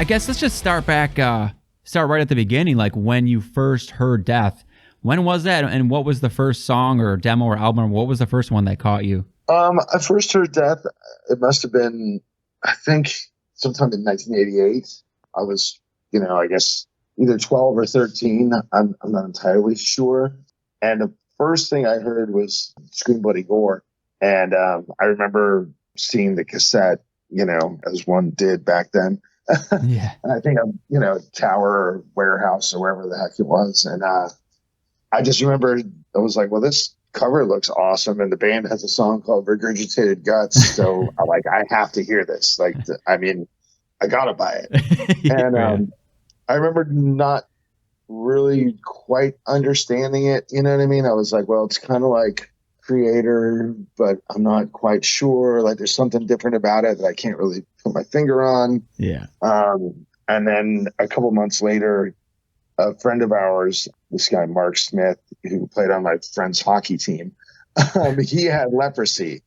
guess let's just start right at the beginning, like when you first heard Death. When was that, and what was the first song or demo or album? What was the first one that caught you? I first heard Death. It must have been, I think, sometime in 1988. I was, I guess either 12 or 13. I'm not entirely sure. And the first thing I heard was Scream Bloody Gore. And I remember seeing the cassette, as one did back then. Yeah. And I think Tower or Warehouse or wherever the heck it was. And I just remember I was like, well, this cover looks awesome. And the band has a song called Regurgitated Guts. So I have to hear this. I got to buy it. And I remember not really quite understanding it. You know what I mean? I was like, well, it's kind of like Creator, but I'm not quite sure. Like there's something different about it that I can't really put my finger on. Yeah. And then a couple months later, a friend of ours, this guy, Mark Smith, who played on my friend's hockey team, he had leprosy,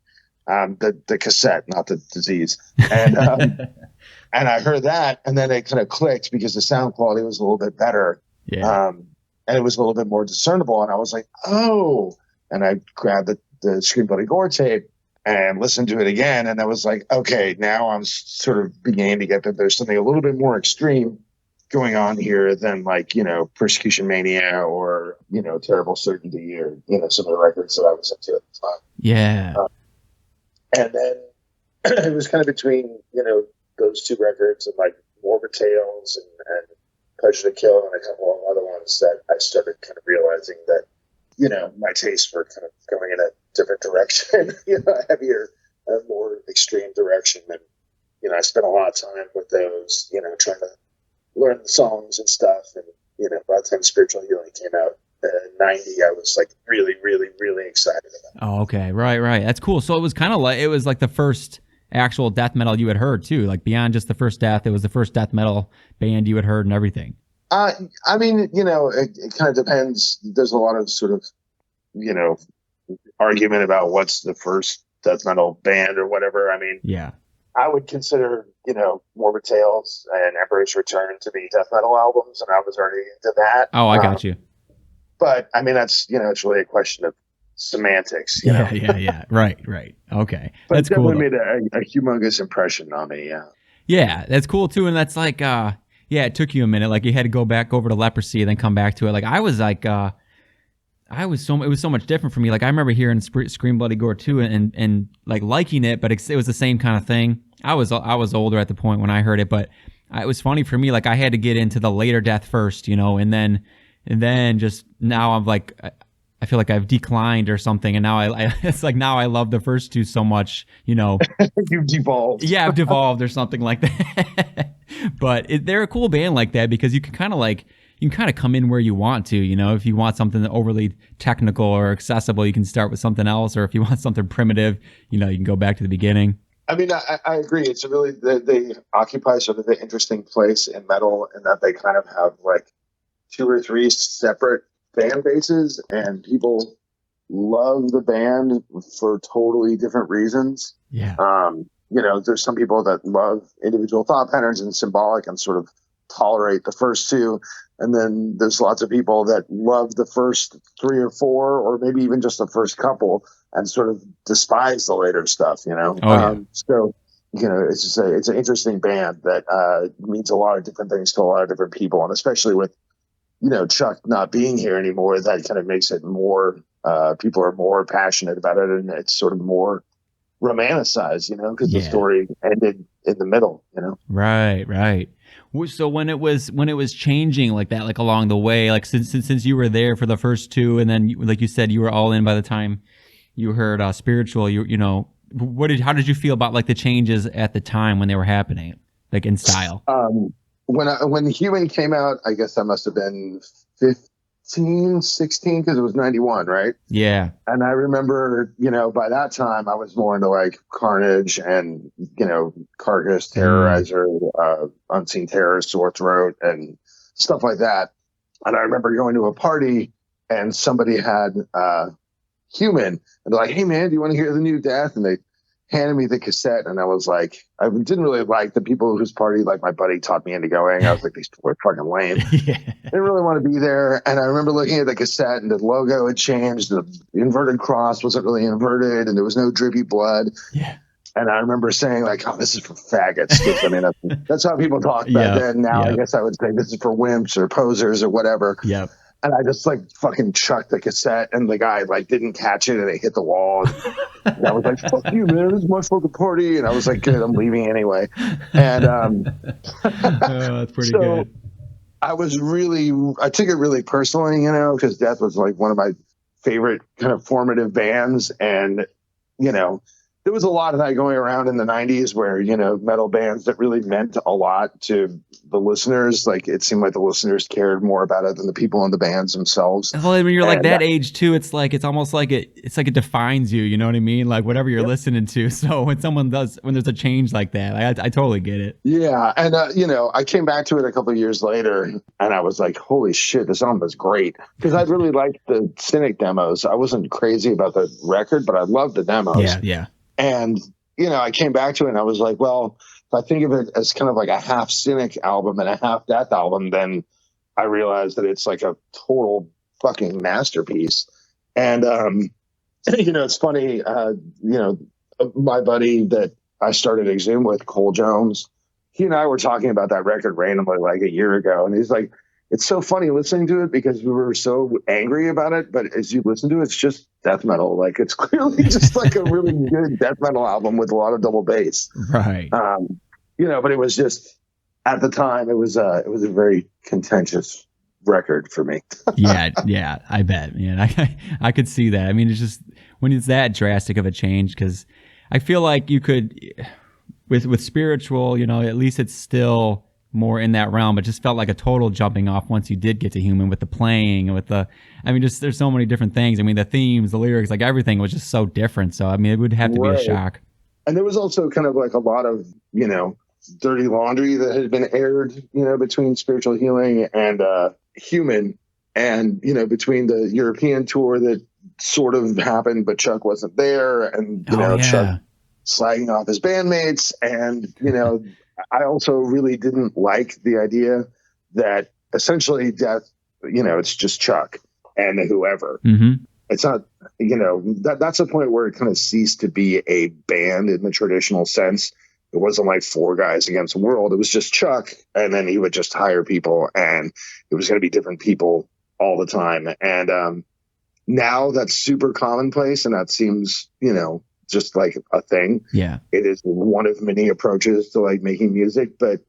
the cassette, not the disease. And, and I heard that, and then it kind of clicked because the sound quality was a little bit better. Yeah. And it was a little bit more discernible. And I was like, oh, and I grabbed the Scream Bloody Gore tape and listened to it again. And I was like, okay, now I'm sort of beginning to get that there's something a little bit more extreme going on here than Persecution Mania or, Terrible Certainty or, some of the records that I was into at the time. Yeah. And then it was kind of between, those two records and Morbid Tales and Pleasure to Kill and a couple of other ones that I started kind of realizing that, my tastes were kind of going in a different direction, a heavier, a more extreme direction. And, I spent a lot of time with those, trying to learn the songs and stuff. And, by the time Spiritual Healing came out in 90, I was really, really, really excited about it. Oh, okay. Right. That's cool. So it was kind of like the first actual death metal you had heard too, like beyond just the first Death. It was the first death metal band you had heard and everything. I mean, it kind of depends. There's a lot of sort of, argument about what's the first death metal band or whatever. I mean, yeah, I would consider, Morbid Tales and Emperor's Return to be death metal albums, and I was already into that. Oh, I got you. But I mean, that's, it's really a question of semantics. Yeah. Right. Okay. But that's it definitely cool, made a humongous impression on me. Yeah. Yeah, that's cool too. And that's it took you a minute. Like you had to go back over to Leprosy and then come back to it. Like I was it was so much different for me. Like I remember hearing Scream Bloody Gore 2 and liking it, but it was the same kind of thing. I was older at the point when I heard it, but it was funny for me. Like I had to get into the later Death first, and then just now I'm like, I feel like I've declined or something, and now it's like now I love the first two so much, You've devolved. Yeah, I've devolved or something like that. But they're a cool band like that because you can kind of come in where you want to, if you want something overly technical or accessible, you can start with something else, or if you want something primitive, you can go back to the beginning. I mean, I agree. It's really, they occupy sort of an interesting place in metal in that they kind of have two or three separate fan bases, and people love the band for totally different reasons. Yeah. There's some people that love individual thought patterns and symbolic and sort of tolerate the first two. And then there's lots of people that love the first three or four, or maybe even just the first couple, and sort of despise the later stuff, Oh, yeah. So, it's an interesting band that means a lot of different things to a lot of different people. And especially with, Chuck not being here anymore, that kind of makes it more, people are more passionate about it, and it's sort of more romanticized, because the story ended in the middle, Right. So when it was changing like that, like along the way, like since you were there for the first two, and then like you said, you were all in by the time you heard Spiritual, how did you feel about like the changes at the time when they were happening, like in style? When Human came out, I guess I must have been 15, 16, because it was 91, right? Yeah. And I remember, by that time I was more into Carnage and, Carcass, Terrorizer, Unseen Terror, Sore Throat, and stuff like that. And I remember going to a party and somebody had Human, and they're like, "Hey man, do you want to hear the new Death?" And they handed me the cassette, and I was like, I didn't really like the people whose party, like my buddy taught me into going. I was like, these people are fucking lame. Yeah. I didn't really want to be there. And I remember looking at the cassette, and the logo had changed. The inverted cross wasn't really inverted, and there was no drippy blood. Yeah. And I remember saying, like, oh, this is for faggots. 'Cause, I mean, that's how people talk back then. Now I guess I would say this is for wimps or posers or whatever. Yep. And I just like fucking chucked the cassette, and the guy like didn't catch it, and it hit the wall. And I was like, "Fuck you, man! This is my fucking party." And I was like, "Good, I'm leaving anyway." And that's pretty good. I took it really personally, because Death was like one of my favorite kind of formative bands, and there was a lot of that going around in the 90s where, metal bands that really meant a lot to the listeners. Like, it seemed like the listeners cared more about it than the people in the bands themselves. Well, when you're like that age too, it's almost like it defines you. You know what I mean? Like whatever you're listening to. So when there's a change like that, I totally get it. Yeah. And, I came back to it a couple of years later, and I was like, holy shit, this album is great. Because I really liked the Cynic demos. I wasn't crazy about the record, but I loved the demos. Yeah. Yeah. And, I came back to it, and I was like, well, if I think of it as kind of like a half Cynic album and a half Death album, then I realized that it's like a total fucking masterpiece. And, it's funny, my buddy that I started Exhumed with, Cole Jones, he and I were talking about that record randomly like a year ago. And he's like, it's so funny listening to it because we were so angry about it. But as you listen to it, it's just death metal. Like, it's clearly just like a really good death metal album with a lot of double bass. Right. But it was just, at the time, it was a very contentious record for me. yeah, I bet, man. I could see that. I mean, it's just when it's that drastic of a change, because I feel like you could, with spiritual, at least it's still more in that realm, but just felt like a total jumping off once you did get to Human, with the playing and with just there's so many different things. I mean, the themes, the lyrics, like everything was just so different. So, I mean, it would have to be a shock. And there was also kind of like a lot of, dirty laundry that had been aired, between Spiritual Healing and Human, and, between the European tour that sort of happened, but Chuck wasn't there, and, Chuck slagging off his bandmates. And, I also really didn't like the idea that essentially Death, it's just Chuck and whoever. Mm-hmm. It's not, that's a point where it kind of ceased to be a band in the traditional sense. It wasn't like four guys against the world. It was just Chuck, and then he would just hire people, and it was going to be different people all the time. And now that's super commonplace, and that seems, just like a thing. Yeah. It is one of many approaches to like making music, but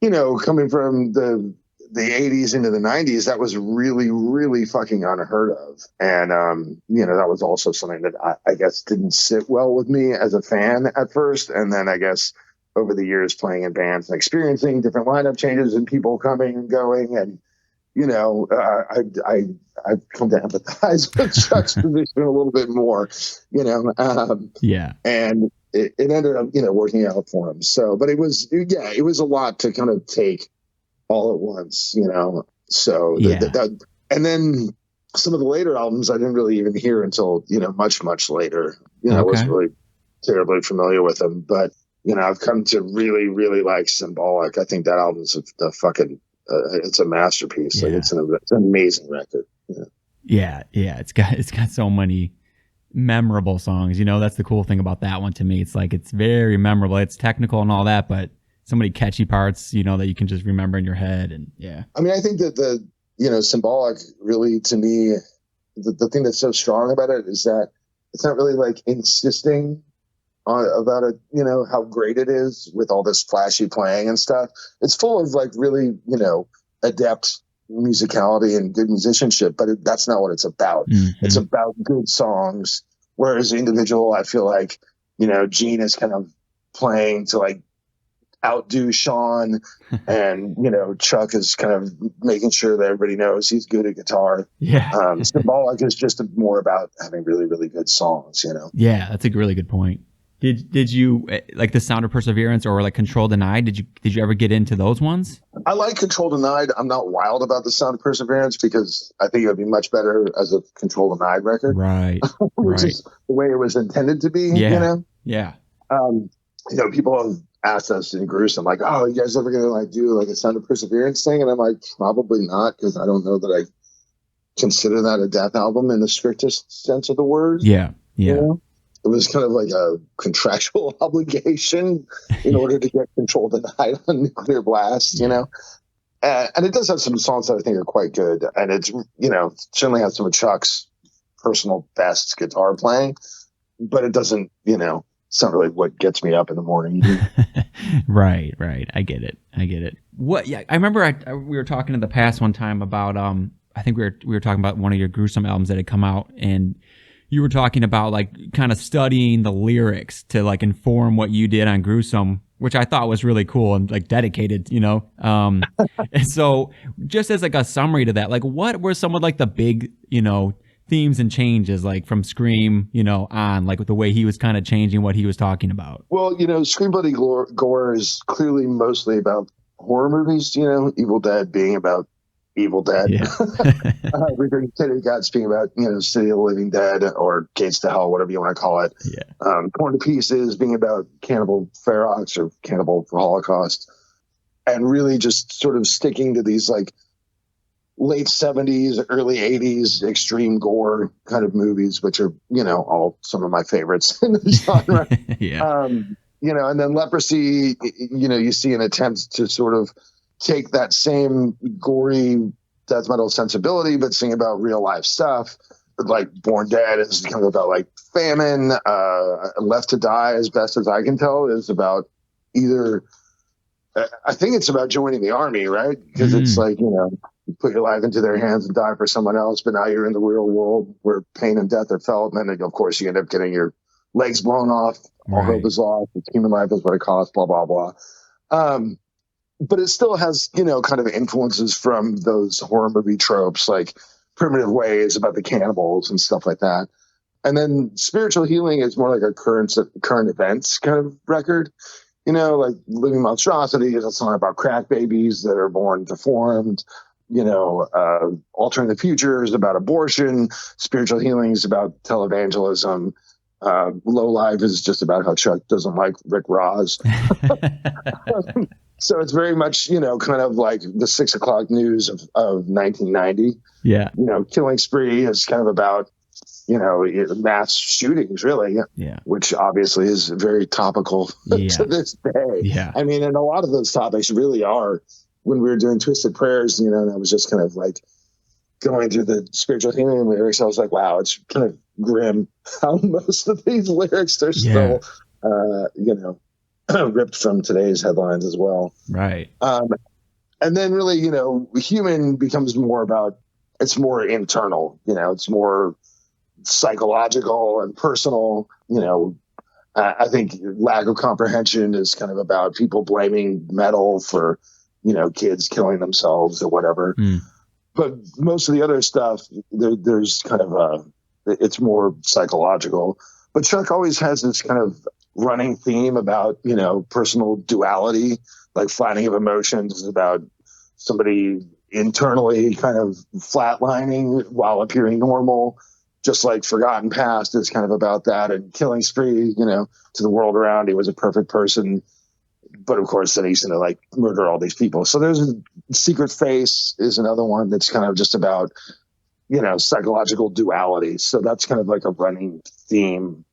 coming from the 80s into the 90s, that was really, really fucking unheard of. And, that was also something that I guess didn't sit well with me as a fan at first. And then I guess over the years playing in bands and experiencing different lineup changes and people coming and going, and, I've come to empathize with Chuck's position a little bit more, yeah. And it ended up, working out for him. So, but it was a lot to kind of take all at once, so and then some of the later albums I didn't really even hear until, much, much later, I wasn't really terribly familiar with them, but, I've come to really, really like Symbolic. I think that album's a fucking, it's a masterpiece. Yeah. Like it's an amazing record. Yeah. It's got so many memorable songs. That's the cool thing about that one to me. It's like, it's very memorable. It's technical and all that, but so many catchy parts, that you can just remember in your head. And yeah. I mean, I think that Symbolic really, to me, the thing that's so strong about it is that it's not really like insisting about it, how great it is with all this flashy playing and stuff. It's full of like really, adept musicality and good musicianship, but that's not what it's about. Mm-hmm. It's about good songs. Whereas individual, I feel like, Gene is kind of playing to like outdo Sean, and Chuck is kind of making sure that everybody knows he's good at guitar. Yeah. Symbolic is just more about having really, really good songs. Yeah, that's a really good point. Did you like The Sound of Perseverance or like Control Denied? Did you ever get into those ones? I like Control Denied. I'm not wild about The Sound of Perseverance because I think it would be much better as a Control Denied record. Right. Which is the way it was intended to be. Yeah. Yeah. People have asked us in Gruesome, like, oh, you guys ever gonna like do like a Sound of Perseverance thing? And I'm like, probably not, because I don't know that I consider that a death album in the strictest sense of the word. Yeah. You Yeah. know? It was kind of like a contractual obligation in order to get Control Denied on Nuclear Blast, Yeah. And it does have some songs that I think are quite good. And it's, certainly has some of Chuck's personal best guitar playing, but it doesn't, it's not really what gets me up in the morning. Right. I get it. What? Yeah, I remember we were talking in the past one time about I think we were talking about one of your Gruesome albums that had come out, and you were talking about like kind of studying the lyrics to like inform what you did on Gruesome, which I thought was really cool and like dedicated, and so just as like a summary to that, like what were some of like the big, themes and changes like from Scream, on like the way he was kind of changing what he was talking about? Well, Scream Bloody Gore is clearly mostly about horror movies, Evil Dead being about Evil Dead. Yeah. Return to the Gods being about, City of the Living Dead or Gates to Hell, whatever you want to call it. Yeah. Torn to Pieces being about Cannibal Ferox or Cannibal Holocaust. And really just sort of sticking to these like late 70s, early 80s extreme gore kind of movies, which are, all some of my favorites in the genre. Yeah. And then Leprosy, you see an attempt to sort of take that same gory death metal sensibility, but sing about real life stuff. Like Born Dead is kind of about like famine. Left to Die, as best as I can tell, is about either, I think it's about joining the army, right? Because it's like, you put your life into their hands and die for someone else, but now you're in the real world where pain and death are felt. And then, of course, you end up getting your legs blown off. All hope is lost. Human life is what it costs, blah, blah, blah. But it still has, kind of influences from those horror movie tropes, like Primitive Ways about the cannibals and stuff like that. And then Spiritual Healing is more like a current events kind of record. Like Living Monstrosity is a song about crack babies that are born deformed. Altering the Future is about abortion. Spiritual Healing is about televangelism. Low Life is just about how Chuck doesn't like Rick Ross. So it's very much, kind of like the 6 o'clock news of 1990. Yeah. Killing Spree is kind of about, mass shootings, really. Yeah. Which obviously is very topical to this day. Yeah. I mean, and a lot of those topics really are. When we were doing Twisted Prayers, and I was just kind of like going through the Spiritual Healing lyrics. I was like, wow, it's kind of grim how most of these lyrics are still, ripped from today's headlines as well. Right. And then really, Human becomes more about, it's more internal, it's more psychological and personal. I think Lack of Comprehension is kind of about people blaming metal for, kids killing themselves or whatever. But most of the other stuff, there's kind of it's more psychological. But Chuck always has this kind of running theme about, personal duality, like flattening of emotions is about somebody internally kind of flatlining while appearing normal. Just like Forgotten Past is kind of about that, and Killing Spree, to the world around, he was a perfect person. But of course, then he's going to like murder all these people. So there's a Secret Face is another one that's kind of just about, psychological duality. So that's kind of like a running theme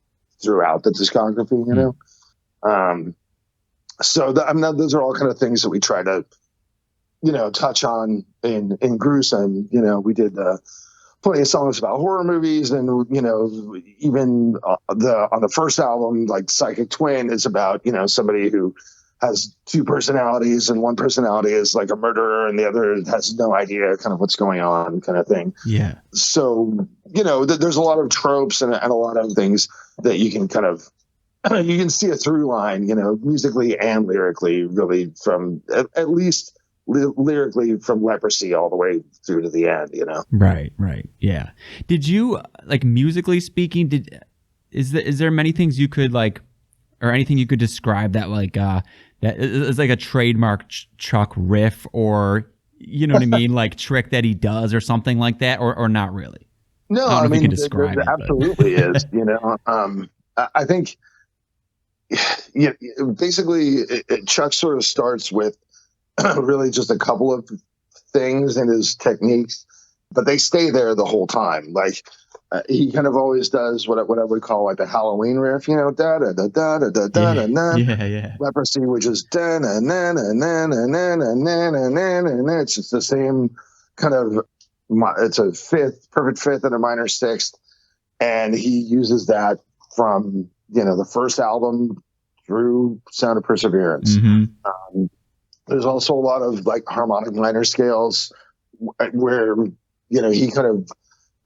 throughout the discography, those are all kind of things that we try to, touch on in Gruesome. We did plenty of songs about horror movies, and even on the first album, like Psychic Twin is about somebody who has two personalities, and one personality is like a murderer and the other has no idea kind of what's going on, kind of thing. Yeah. So there's a lot of tropes and a lot of things that you can kind of you can see a through line, musically and lyrically, really, from at least lyrically from Leprosy all the way through to the end. Right. Yeah. Did you, like, musically speaking, is there many things you could like, or anything you could describe that like that is like a trademark Chuck riff, or you know what I mean, like trick that he does or something like that, or not really? No, I don't know if you can describe there it, absolutely is. I think basically Chuck sort of starts with really just a couple of things in his techniques, but they stay there the whole time. Like he kind of always does what I would call like the Halloween riff, da da da da da da da da da. Yeah. Leprosy, which is da na na na na na na na na na na. It's just the same kind of. It's a perfect fifth, and a minor sixth, and he uses that from the first album through Sound of Perseverance. There's also a lot of like harmonic minor scales where he kind of,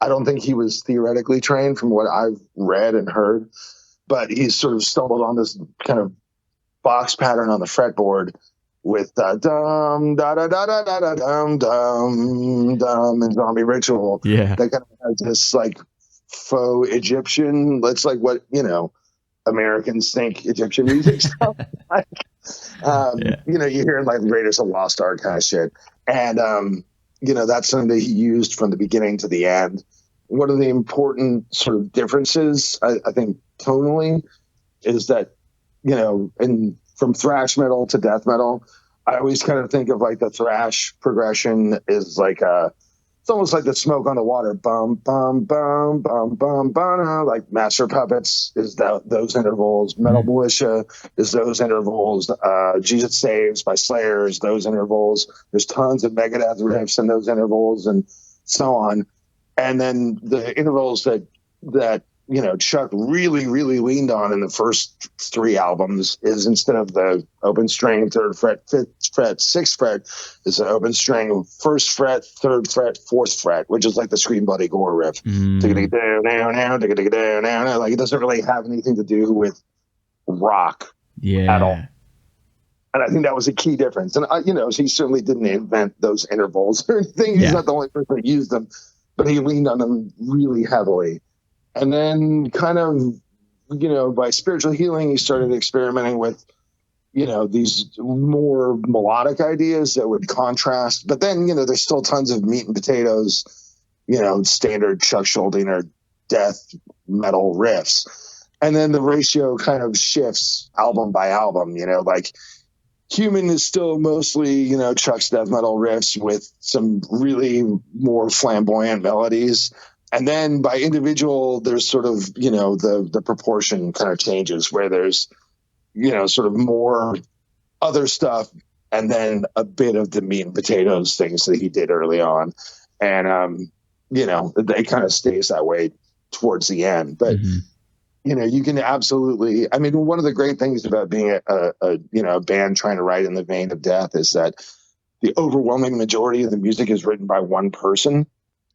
I don't think he was theoretically trained from what I've read and heard, but he's sort of stumbled on this kind of box pattern on the fretboard with dum da da da da da da dum dum and Zombie Ritual. Yeah. That kind of has this like faux Egyptian. That's like what Americans think Egyptian music sounds like. You hear like Raiders of the Lost Ark kind of shit, and that's something that he used from the beginning to the end. One of the important sort of differences, I think, tonally, is that from thrash metal to death metal, I always kind of think of like the thrash progression is like it's almost like the Smoke on the Water, bum bum bum bum bum bum. Like Master Puppets is those intervals. Metal Militia is those intervals. Jesus Saves by Slayer is those intervals. There's tons of Megadeth riffs in those intervals, and so on. And then the intervals that Chuck really, really leaned on in the first three albums is, instead of the open string, third fret, fifth fret, sixth fret, is an open string, first fret, third fret, fourth fret, which is like the Scream Bloody Gore riff. Like it doesn't really have anything to do with rock at all. And I think that was a key difference. And he certainly didn't invent those intervals or anything. He's not the only person that used them, but he leaned on them really heavily. And then kind of, by Spiritual Healing, he started experimenting with, these more melodic ideas that would contrast. But then, there's still tons of meat and potatoes, standard Chuck Schuldiner death metal riffs. And then the ratio kind of shifts album by album, like Human is still mostly, Chuck's death metal riffs with some really more flamboyant melodies. And then by Individual, there's sort of, the proportion kind of changes, where there's, sort of more other stuff, and then a bit of the meat and potatoes things that he did early on. And, it kind of stays that way towards the end. But, you can absolutely, I mean, one of the great things about being a band trying to write in the vein of Death is that the overwhelming majority of the music is written by one person.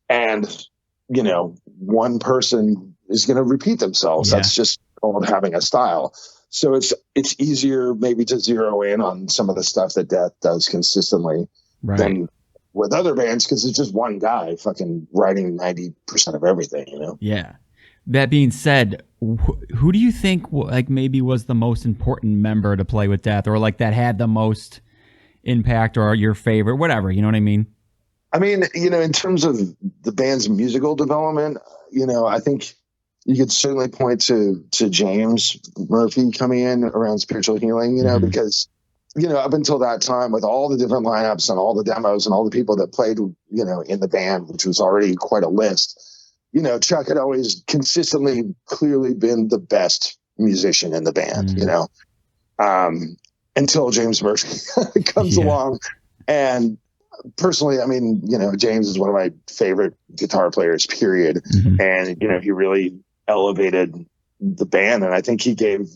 And one person is going to repeat themselves. Yeah. That's just called having a style. So it's easier maybe to zero in on some of the stuff that Death does consistently than with other bands, because it's just one guy fucking writing 90% of everything, Yeah. That being said, who do you think like maybe was the most important member to play with Death, or like that had the most impact, or your favorite, whatever, you know what I mean? I mean, in terms of the band's musical development, I think you could certainly point to James Murphy coming in around Spiritual Healing, because, up until that time, with all the different lineups and all the demos and all the people that played, in the band, which was already quite a list, Chuck had always consistently, clearly been the best musician in the band, until James Murphy comes along. And personally, I mean, James is one of my favorite guitar players, period. And, he really elevated the band. And I think he gave,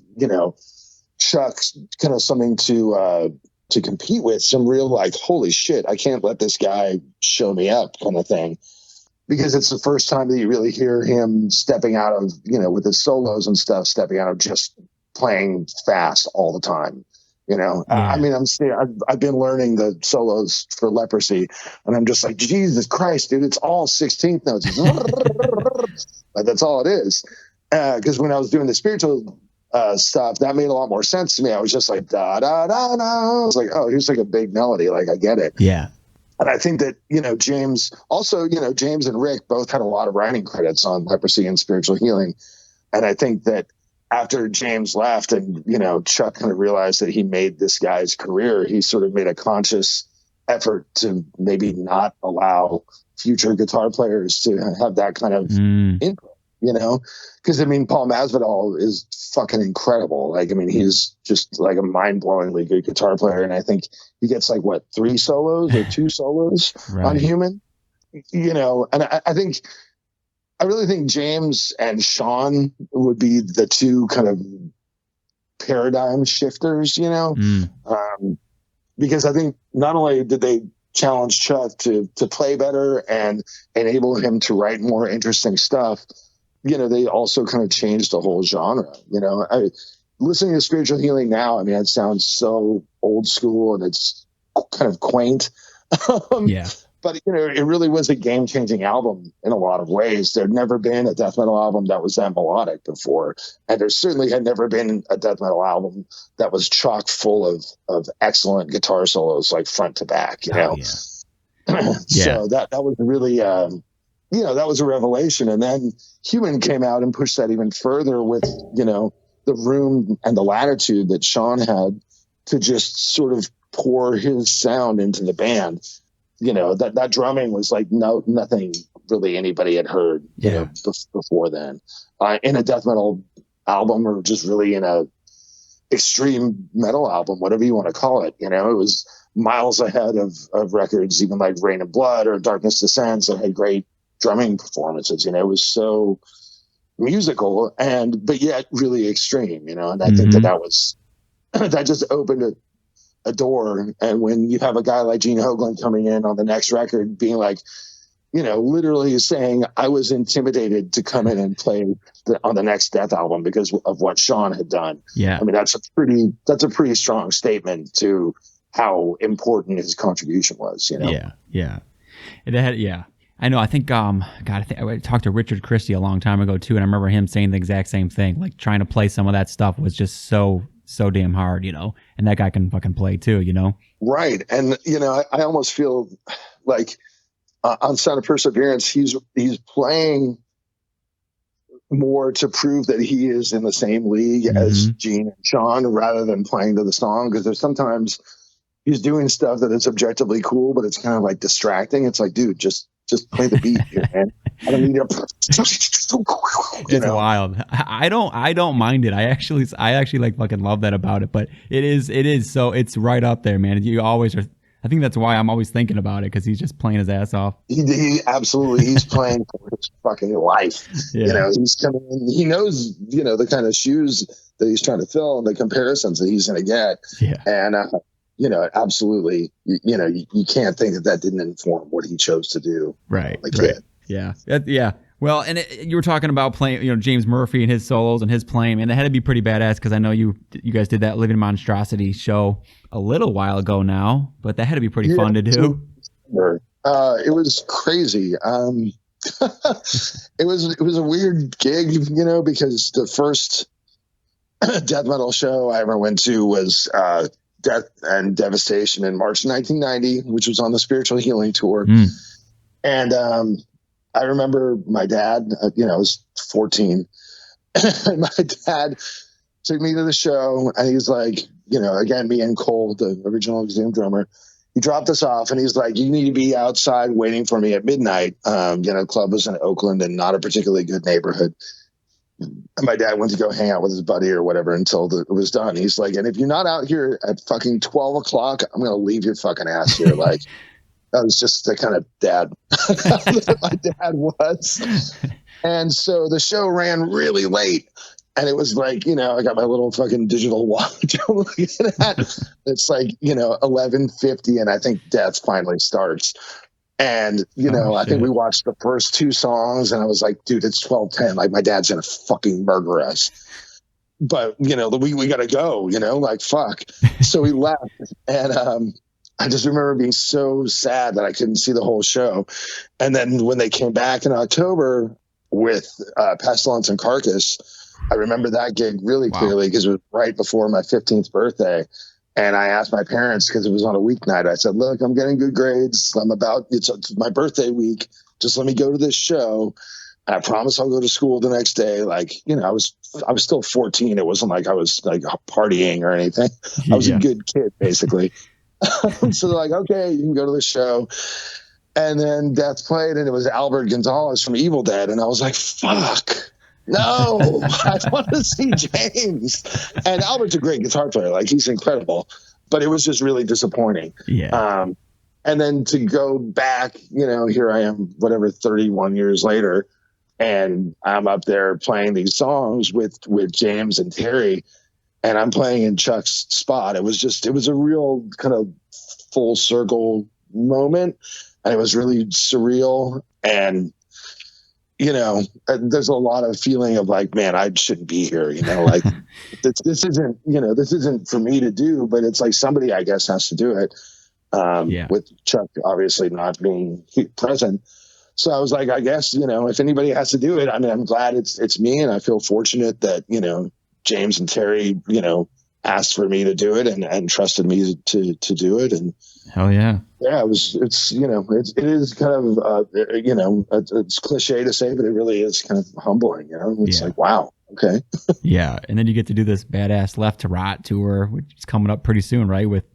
Chuck kind of something to compete with, some real like, holy shit, I can't let this guy show me up kind of thing. Because it's the first time that you really hear him stepping out of, with his solos and stuff, stepping out of just playing fast all the time. I mean, I've been learning the solos for Leprosy, and I'm just like, Jesus Christ, dude, it's all 16th notes. Like, that's all it is. Because when I was doing the Spiritual stuff, that made a lot more sense to me. I was just like, da da da da. I was like, oh, here's like a big melody. Like, I get it. Yeah. And I think that, James also, James and Rick both had a lot of writing credits on Leprosy and Spiritual Healing. And I think that, after James left and, you know, Chuck kind of realized that he made this guy's career, he sort of made a conscious effort to maybe not allow future guitar players to have that kind of input, you know? Because, I mean, Paul Masvidal is fucking incredible. Like, I mean, he's just like a mind-blowingly good guitar player. And I think he gets like, what, 3 solos or 2 solos on Human? You know, and I really think James and Sean would be the two kind of paradigm shifters, you know, because I think not only did they challenge Chuck to play better and enable him to write more interesting stuff, you know, they also kind of changed the whole genre. You know, listening to Spiritual Healing now, I mean, it sounds so old school and it's kind of quaint. Yeah. But, you know, it really was a game-changing album in a lot of ways. There'd never been a death metal album that was that melodic before. And there certainly had never been a death metal album that was chock full of excellent guitar solos, like front to back, you know? Yeah. So that was really, you know, that was a revelation. And then Human came out and pushed that even further with, you know, the room and the latitude that Sean had to just sort of pour his sound into the band. You know, that drumming was like nothing really anybody had heard, you know, before then, in a death metal album or just really in a extreme metal album, whatever you want to call it. You know, it was miles ahead of records, even like Rain and Blood or Darkness Descends, that had great drumming performances. You know, it was so musical but yet really extreme, you know, and I think that was, that just opened a door. And when you have a guy like Gene Hoglan coming in on the next record being like, you know, literally saying, I was intimidated to come in and play on the next Death album because of what Sean had done. Yeah. I mean, that's a pretty strong statement to how important his contribution was, you know? Yeah. Yeah. It had, yeah. I know. I think, I talked to Richard Christie a long time ago too. And I remember him saying the exact same thing, like trying to play some of that stuff was just so damn hard, you know, and that guy can fucking play too, you know? Right. And, you know, I almost feel like on Sound of Perseverance, he's playing more to prove that he is in the same league as Gene and Sean rather than playing to the song. Because there's sometimes he's doing stuff that is objectively cool, but it's kind of like distracting. It's like, dude, just play the beat here, man. I don't need to. It's wild. I don't mind it. I actually like fucking love that about it. But it is so it's right up there, man. You always are. I think that's why I'm always thinking about it because he's just playing his ass off. He absolutely he's playing for his fucking life. Yeah. You know, he's coming in. He knows, you know, the kind of shoes that he's trying to fill and the comparisons that he's going to get. Yeah. And you know, absolutely. You know, you can't think that didn't inform what he chose to do. Right. Right. Yeah. Yeah. Well, and you were talking about playing, you know, James Murphy and his solos and his playing, and it had to be pretty badass because I know you guys did that Living Monstrosity show a little while ago now, but that had to be pretty fun to do. It was crazy. It was a weird gig, you know, because the first death metal show I ever went to was Death and Devastation in March 1990, which was on the Spiritual Healing Tour. And I remember my dad, you know, I was 14, and my dad took me to the show, and he's like, you know, again, me and Cole, the original Exhumed drummer, he dropped us off, and he's like, you need to be outside waiting for me at midnight. You know, club was in Oakland and not a particularly good neighborhood. And my dad went to go hang out with his buddy or whatever until it was done. He's like, and if you're not out here at fucking 12 o'clock, I'm going to leave your fucking ass here. Like, that was just the kind of dad that my dad was. And so the show ran really late. And it was like, you know, I got my little fucking digital watch I'm looking at. It's like, you know, 11:50, and I think Death finally starts. And, you know, I think we watched the first 2 songs, and I was like, dude, it's 12:10. Like, my dad's going to fucking murder us. But, you know, we got to go, you know, like, fuck. So we left. And I just remember being so sad that I couldn't see the whole show. And then when they came back in October with Pestilence and Carcass, I remember that gig really clearly because it was right before my 15th birthday. And I asked my parents, because it was on a weeknight, I said, look, I'm getting good grades. It's my birthday week. Just let me go to this show. I promise I'll go to school the next day. Like, I was still 14. It wasn't like I was like partying or anything. I was a Yeah. good kid, basically. So they're like, okay, you can go to the show. And then Death played, and it was Albert Gonzalez from Evil Dead. And I was like, fuck, no, I want to see James. And Albert's a great guitar player. Like, he's incredible. But it was just really disappointing. Yeah. And then to go back, here I am, whatever, 31 years later, and I'm up there playing these songs with James and Terry, and I'm playing in Chuck's spot. It was a real kind of full circle moment, and it was really surreal. And there's a lot of feeling of like, man, I shouldn't be here. Like this isn't for me to do, but it's like somebody, I guess, has to do it. With Chuck obviously not being present. So I was like, I guess, if anybody has to do it, I mean, I'm glad it's me, and I feel fortunate that, James and Terry, asked for me to do it and trusted me to do it. And hell yeah. Yeah, it is kind of, it's cliche to say, but it really is kind of humbling, It's like, wow. Okay. Yeah. And then you get to do this badass Left to Rot tour, which is coming up pretty soon, right? With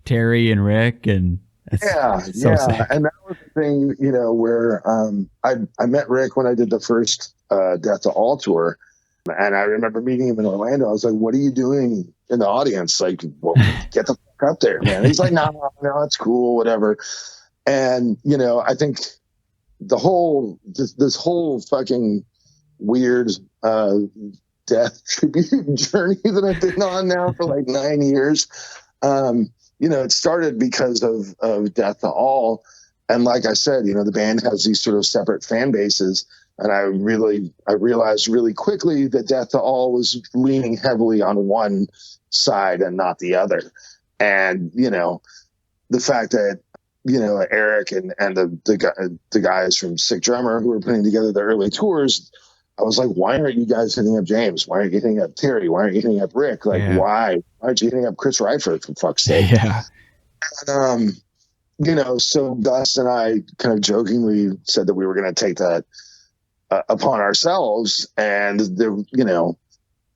Terry and Rick, and so sick. And that was the thing, where I met Rick when I did the first Death to All tour, and I remember meeting him in Orlando. I was like, "What are you doing in the audience? Like, well, get the fuck up there, man." He's like, "No, it's cool, whatever." And I think the whole this whole fucking weird death tribute journey that I've been on now for like 9 years. It started because of Death to All. And like I said, the band has these sort of separate fan bases. And I realized really quickly that Death to All was leaning heavily on one side and not the other. And, the fact that, Eric and the guys from Sick Drummer who were putting together the early tours, I was like, why aren't you guys hitting up James? Why aren't you hitting up Terry? Why aren't you hitting up Rick? Like, why aren't you hitting up Chris Ryford, for fuck's sake? Yeah. And, so Gus and I kind of jokingly said that we were going to take that upon ourselves. And,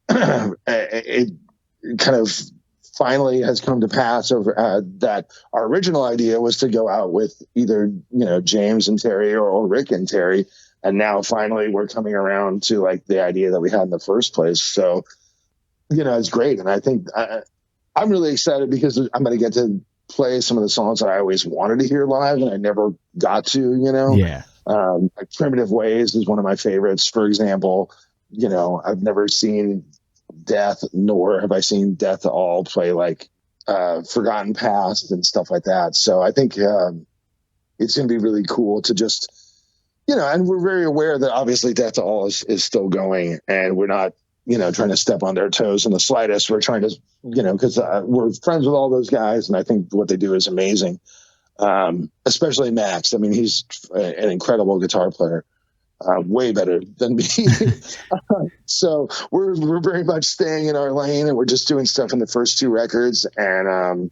it kind of finally has come to pass over that our original idea was to go out with either, James and Terry or Rick and Terry. And now finally we're coming around to like the idea that we had in the first place. So, it's great. And I think I'm really excited because I'm going to get to play some of the songs that I always wanted to hear live and I never got to, Yeah. Like Primitive Ways is one of my favorites. For example, I've never seen Death, nor have I seen Death to All play like Forgotten Past and stuff like that. So I think it's going to be really cool to just, and we're very aware that obviously Death to All is still going, and we're not, trying to step on their toes in the slightest. We're trying to, because we're friends with all those guys, and I think what they do is amazing. Especially Max. I mean, he's an incredible guitar player, way better than me. So we're very much staying in our lane, and we're just doing stuff in the first two records, and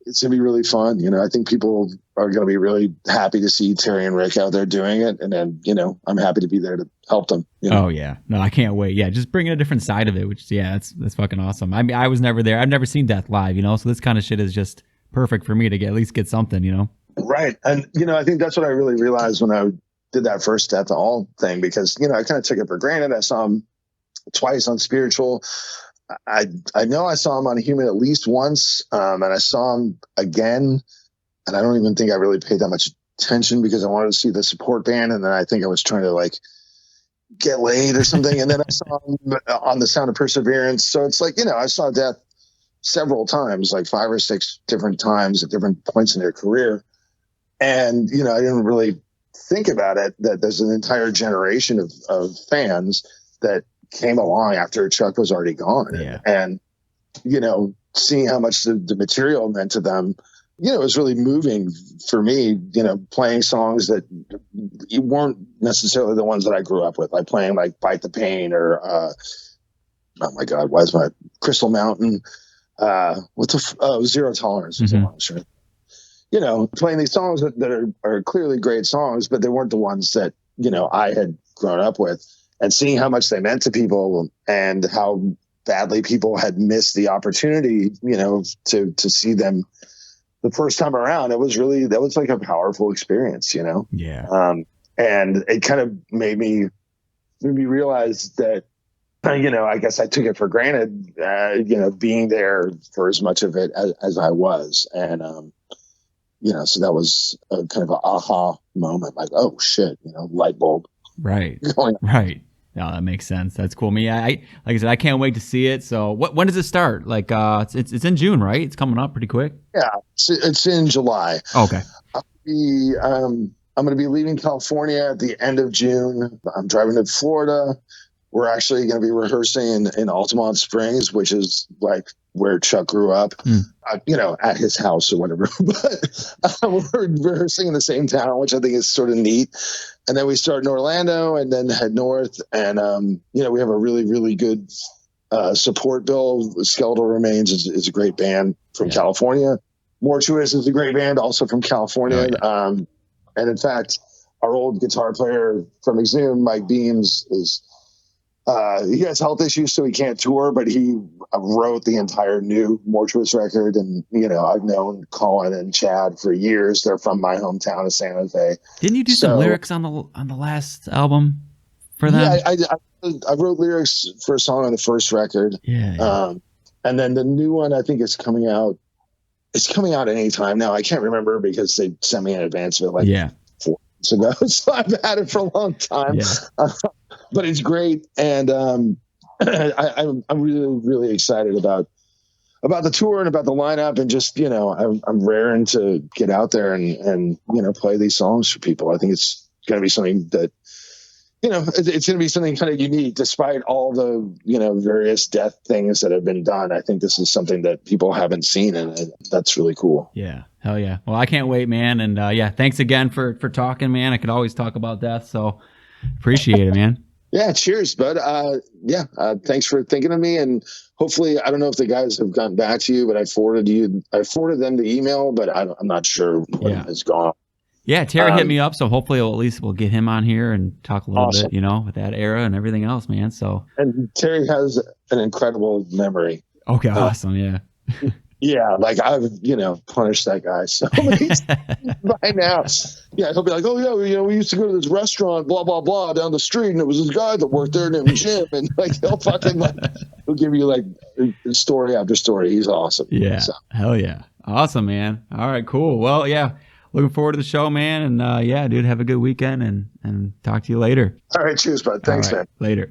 it's gonna be really fun. I think people are gonna be really happy to see Terry and Rick out there doing it, and then I'm happy to be there to help them. Oh yeah, no, I can't wait. Yeah, just bringing a different side of it, which that's fucking awesome. I mean, I was never there. I've never seen Death live, so this kind of shit is just perfect for me to at least get something, Right, and I think that's what I really realized when I did that first Death to All thing, because I kind of took it for granted. I saw him twice on Spiritual. I know I saw him on Human at least once, and I saw him again, and I don't even think I really paid that much attention because I wanted to see the support band, and then I think I was trying to like get laid or something, and then I saw him on The Sound of Perseverance. So it's like, I saw Death several times, like 5 or 6 different times at different points in their career, and I didn't really think about it that there's an entire generation of fans that came along after Chuck was already gone. Yeah. And, seeing how much the material meant to them, it was really moving for me, playing songs that weren't necessarily the ones that I grew up with, like playing like Bite the Pain or, oh my God, why is my Crystal Mountain? Zero Tolerance. Mm-hmm. Playing these songs that are clearly great songs, but they weren't the ones that, I had grown up with, and seeing how much they meant to people and how badly people had missed the opportunity, you know, to see them the first time around. That was like a powerful experience, you know? Yeah. And it kind of made me realize that, you know, I guess I took it for granted, you know, being there for as much of it as I was. And, you know, so that was a kind of an aha moment, like, oh shit, you know, light bulb. Right. Going on. Right. No, that makes sense. That's cool. Me, I like I said, I can't wait to see it. So, when does it start? Like, it's in June, right? It's coming up pretty quick. Yeah, it's in July. Okay. I'm going to be leaving California at the end of June. I'm driving to Florida. We're actually going to be rehearsing in Altamont Springs, which is like where Chuck grew up, you know, at his house or whatever. But we're rehearsing in the same town, which I think is sort of neat. And then we start in Orlando and then head north. And, you know, we have a really, really good support bill. Skeletal Remains is a great band from California. Mortuous is a great band, also from California. Oh, yeah. And in fact, our old guitar player from Exhumed, Mike Beams, he has health issues, so he can't tour, but he wrote the entire new Mortuous record. And, you know, I've known Colin and Chad for years. They're from my hometown of San Jose. Didn't you do some lyrics on the last album for them? Yeah, I wrote lyrics for a song on the first record. Yeah. And then the new one, I think, is coming out. It's coming out any time now. I can't remember because they sent me in advance of it 4 months ago. So I've had it for a long time. Yeah. But it's great. And I'm really, really excited about the tour and about the lineup. And just, you know, I'm raring to get out there and you know, play these songs for people. I think it's going to be something that, you know, it's going to be something kind of unique, despite all the, you know, various death things that have been done. I think this is something that people haven't seen, and that's really cool. Yeah. Hell yeah. Well, I can't wait, man. And yeah, thanks again for talking, man. I could always talk about death, so appreciate it, man. Yeah, cheers, bud. Thanks for thinking of me, and hopefully, I don't know if the guys have gotten back to you, but I forwarded them the email, but I'm not sure when it's gone. Yeah, Terry hit me up, so hopefully at least we'll get him on here and talk a little bit, you know, with that era and everything else, man. So, and Terry has an incredible memory. Okay, awesome, yeah. Yeah, like I've, you know, punished that guy so many times by now. Yeah, he'll be like, oh yeah, you know, we used to go to this restaurant, blah blah blah, down the street, and it was this guy that worked there named Jim, and like he'll give you like story after story. He's awesome. Yeah, so. Hell yeah, awesome, man. All right, cool. Well, yeah. Looking forward to the show, man. And yeah, dude, have a good weekend and talk to you later. All right. Cheers, bud. Thanks, man. Later.